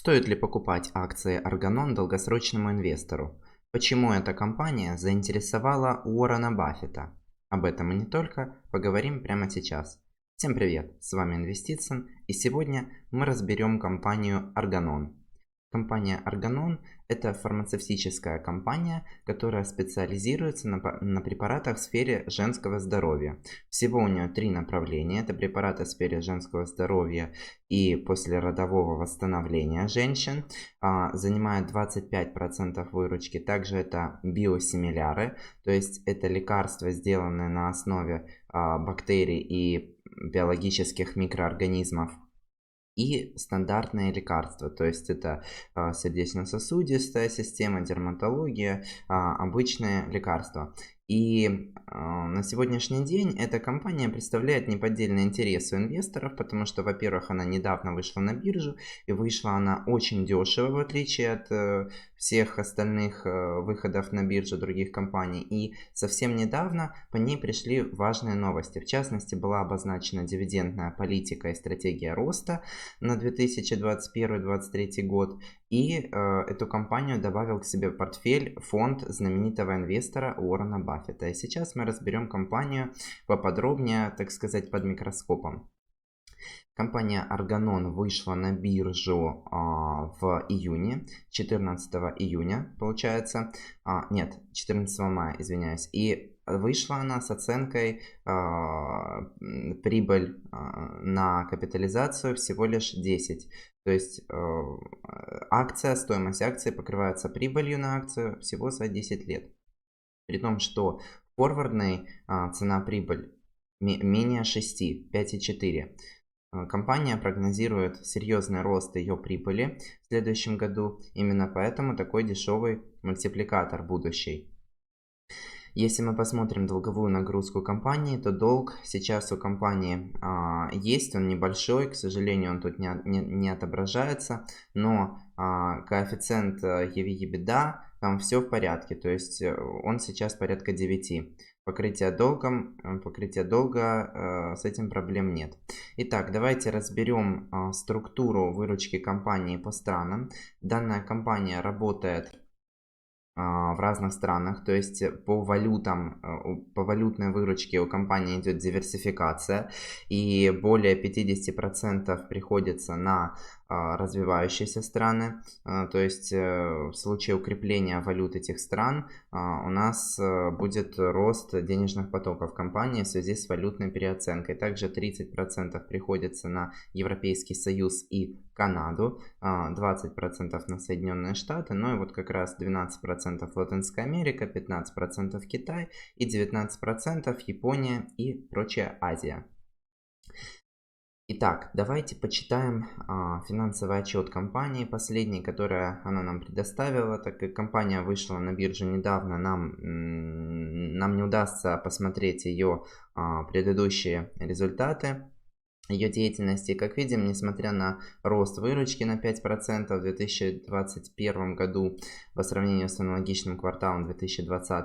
Стоит ли покупать акции Organon долгосрочному инвестору? Почему эта компания заинтересовала Уоррена Баффета? Об этом и не только поговорим прямо сейчас. Всем привет, с вами Инвестицин, и сегодня мы разберем компанию Organon. Компания Organon – это фармацевтическая компания, которая специализируется на препаратах в сфере женского здоровья. Всего у нее три направления. Это препараты в сфере женского здоровья и послеродового восстановления женщин. Занимает 25% выручки. Также это биосимиляры, то есть это лекарства, сделанные на основе бактерий и биологических микроорганизмов. И стандартные лекарства, то есть это сердечно-сосудистая система, дерматология, обычные лекарства. И на сегодняшний день эта компания представляет неподдельный интерес у инвесторов, потому что, во-первых, она недавно вышла на биржу, и вышла она очень дешево, в отличие от всех остальных выходов на биржу других компаний. И совсем недавно по ней пришли важные новости. В частности, была обозначена дивидендная политика и стратегия роста на 2021-2023 год. И эту компанию добавил к себе в портфель фонд знаменитого инвестора Уоррена Баффета. И сейчас мы разберем компанию поподробнее, так сказать, под микроскопом. Компания Organon вышла на биржу в июне, 14 июня получается, нет, 14 мая, извиняюсь, и вышла она с оценкой прибыль на капитализацию всего лишь 10. То есть стоимость акции покрывается прибылью на акцию всего за 10 лет. При том, что форвардная цена-прибыль менее 6, 5,4. Компания прогнозирует серьезный рост ее прибыли в следующем году. Именно поэтому такой дешевый мультипликатор будущий. Если мы посмотрим долговую нагрузку компании, то долг сейчас у компании есть, он небольшой, к сожалению, он тут не отображается, но коэффициент EV/EBITDA, там все в порядке, то есть он сейчас порядка 9. Покрытие долга, с этим проблем нет. Итак, давайте разберем структуру выручки компании по странам. Данная компания работает в разных странах, то есть по валютам, по валютной выручке у компании идет диверсификация, и более 50% приходится на развивающиеся страны, то есть в случае укрепления валют этих стран у нас будет рост денежных потоков компании в связи с валютной переоценкой. Также 30% приходится на Европейский Союз и Канаду, 20% на Соединенные Штаты, ну и вот как раз 12% Латинская Америка, 15% Китай и 19% Япония и прочая Азия. Итак, давайте почитаем финансовый отчет компании, последний, который она нам предоставила. Так как компания вышла на биржу недавно, нам не удастся посмотреть ее предыдущие результаты ее деятельности. Как видим, несмотря на рост выручки на 5% в 2021 году по сравнению с аналогичным кварталом 2020,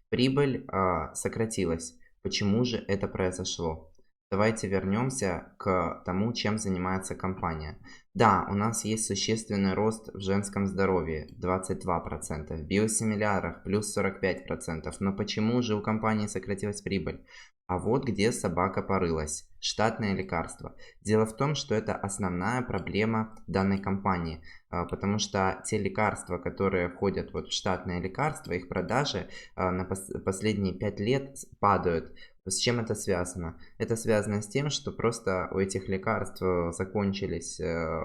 прибыль сократилась. Почему же это произошло? Давайте вернемся к тому, чем занимается компания. Да, у нас есть существенный рост в женском здоровье 22%, в биосимилярах плюс 45%. Но почему же у компании сократилась прибыль? А вот где собака порылась. Штатные лекарства. Дело в том, что это основная проблема данной компании. Потому что те лекарства, которые входят вот в штатные лекарства, их продажи на последние 5 лет падают. С чем это связано? Это связано с тем, что просто у этих лекарств закончились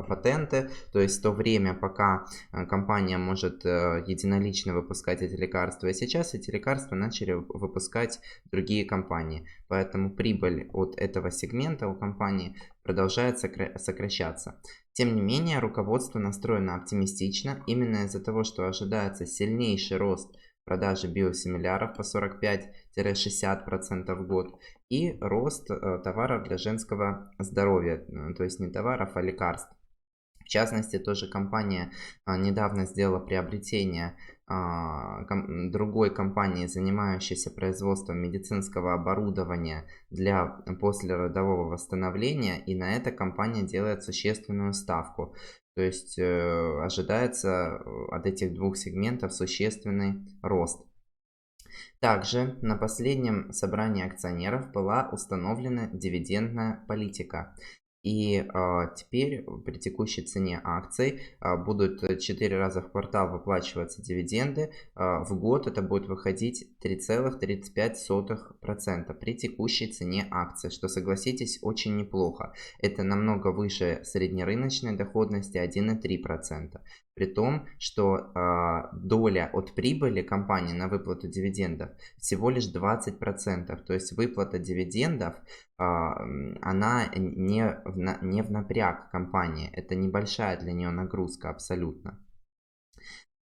патенты, то есть то время, пока компания может единолично выпускать эти лекарства, и сейчас эти лекарства начали выпускать другие компании. Поэтому прибыль от этого сегмента у компании продолжает сокращаться. Тем не менее, руководство настроено оптимистично, именно из-за того, что ожидается сильнейший рост продажи биосимиляров по 45-60% в год и рост товаров для женского здоровья, то есть не товаров, а лекарств. В частности, тоже компания недавно сделала приобретение другой компании, занимающейся производством медицинского оборудования для послеродового восстановления, и на это компания делает существенную ставку. То есть ожидается от этих двух сегментов существенный рост. Также на последнем собрании акционеров была установлена дивидендная политика. И теперь при текущей цене акций будут 4 раза в квартал выплачиваться дивиденды. В год это будет выходить 3,35% при текущей цене акций, что, согласитесь, очень неплохо. Это намного выше среднерыночной доходности 1,3%. При том, что доля от прибыли компании на выплату дивидендов всего лишь 20%. То есть выплата дивидендов, она не в напряг компании. Это небольшая для нее нагрузка абсолютно.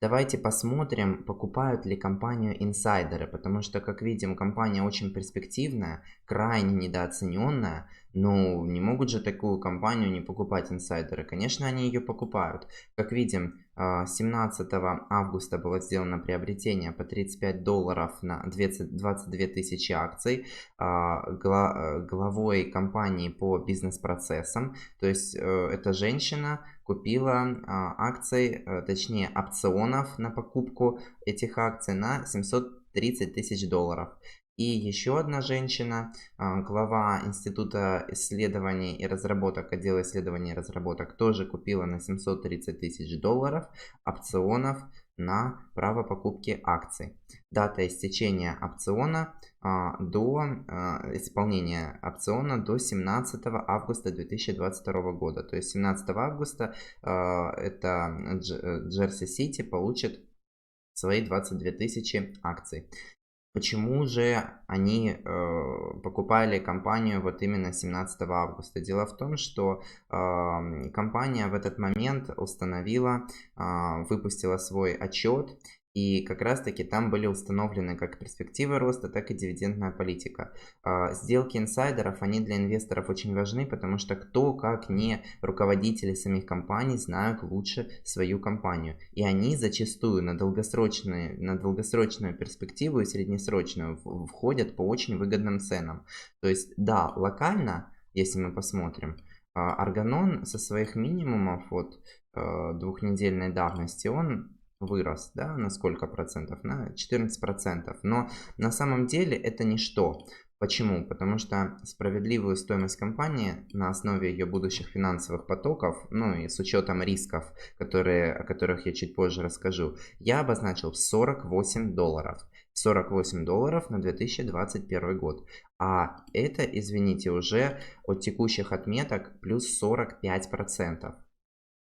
Давайте посмотрим, покупают ли компанию инсайдеры, потому что, как видим, компания очень перспективная, крайне недооцененная, но не могут же такую компанию не покупать инсайдеры. Конечно, они ее покупают. Как видим, 17 августа было сделано приобретение по $35 на 22 тысячи акций главой компании по бизнес-процессам. То есть эта женщина купила акций, точнее опционов на покупку этих акций на $730 тысяч. И еще одна женщина, глава Института исследований и разработок, отдела исследований и разработок, тоже купила на $730 тысяч опционов на право покупки акций. Дата истечения опциона исполнения опциона до 17 августа 2022 года. То есть 17 августа это Джерси Сити получит свои 22 тысячи акций. Почему же они покупали компанию вот именно 17 августа? Дело в том, что компания в этот момент выпустила свой отчет, и как раз таки там были установлены как перспективы роста, так и дивидендная политика. Сделки инсайдеров, они для инвесторов очень важны, потому что кто, как не руководители самих компаний, знают лучше свою компанию. И они зачастую на долгосрочную перспективу и среднесрочную входят по очень выгодным ценам. То есть, да, локально, если мы посмотрим, Organon со своих минимумов от двухнедельной давности, он вырос, да, на сколько процентов? На 14%. Но на самом деле это ничто. Почему? Потому что справедливую стоимость компании на основе ее будущих финансовых потоков, ну и с учетом рисков, о которых я чуть позже расскажу, я обозначил в $48. $48 на 2021 год. А это, извините, уже от текущих отметок плюс 45%.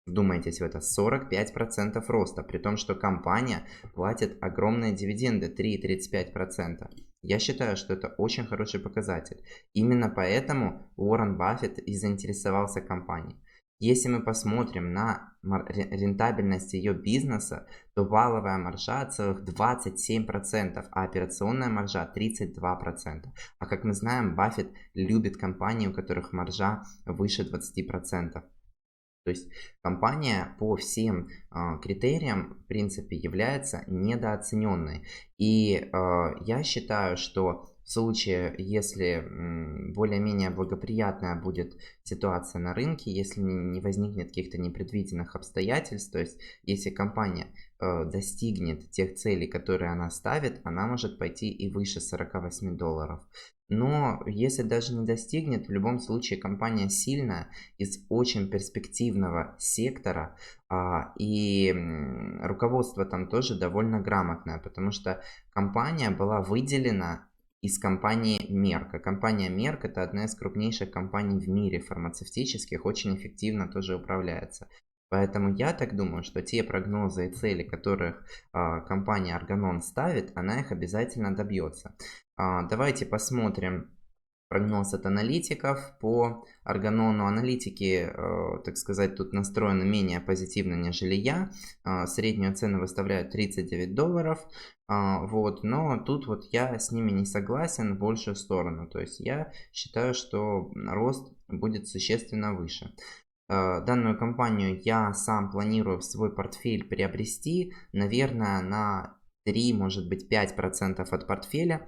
Вдумайтесь в это, 45% роста, при том, что компания платит огромные дивиденды, 3,35%. Я считаю, что это очень хороший показатель. Именно поэтому Уоррен Баффет и заинтересовался компанией. Если мы посмотрим на рентабельность ее бизнеса, то валовая маржа целых 27%, а операционная маржа 32%. А как мы знаем, Баффет любит компании, у которых маржа выше 20%. То есть компания по всем критериям, в принципе, является недооцененной. И я считаю, что в случае, если более-менее благоприятная будет ситуация на рынке, если не возникнет каких-то непредвиденных обстоятельств, то есть если компания достигнет тех целей, которые она ставит, она может пойти и выше $48. Но если даже не достигнет, в любом случае компания сильная, из очень перспективного сектора, и руководство там тоже довольно грамотное, потому что компания была выделена из компании Merck. Компания Merck — это одна из крупнейших компаний в мире фармацевтических, очень эффективно тоже управляется. Поэтому я так думаю, что те прогнозы и цели, которых компания Organon ставит, она их обязательно добьется. Давайте посмотрим прогноз от аналитиков по Organon. Аналитики, так сказать, тут настроены менее позитивно, нежели я. Среднюю цену выставляют $39. Вот, но тут вот я с ними не согласен в большую сторону. То есть я считаю, что рост будет существенно выше. Данную компанию я сам планирую в свой портфель приобрести, наверное, на 3, может быть, 5% от портфеля.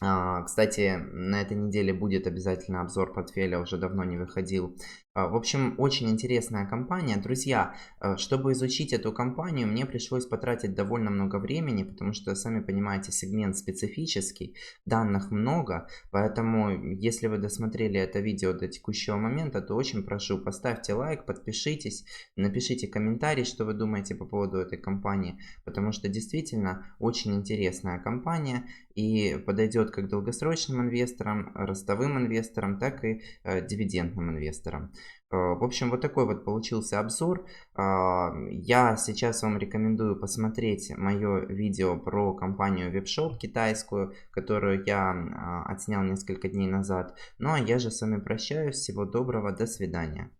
Кстати, на этой неделе будет обязательно обзор портфеля, уже давно не выходил. В общем, очень интересная компания. Друзья, чтобы изучить эту компанию, мне пришлось потратить довольно много времени, потому что, сами понимаете, сегмент специфический, данных много, поэтому, если вы досмотрели это видео до текущего момента, то очень прошу, поставьте лайк, подпишитесь, напишите комментарий, что вы думаете по поводу этой компании, потому что действительно очень интересная компания и подойдет как долгосрочным инвесторам, ростовым инвесторам, так и дивидендным инвесторам. В общем, вот такой вот получился обзор. Я сейчас вам рекомендую посмотреть мое видео про компанию Webshop китайскую, которую я отснял несколько дней назад. Ну а я же с вами прощаюсь. Всего доброго, до свидания.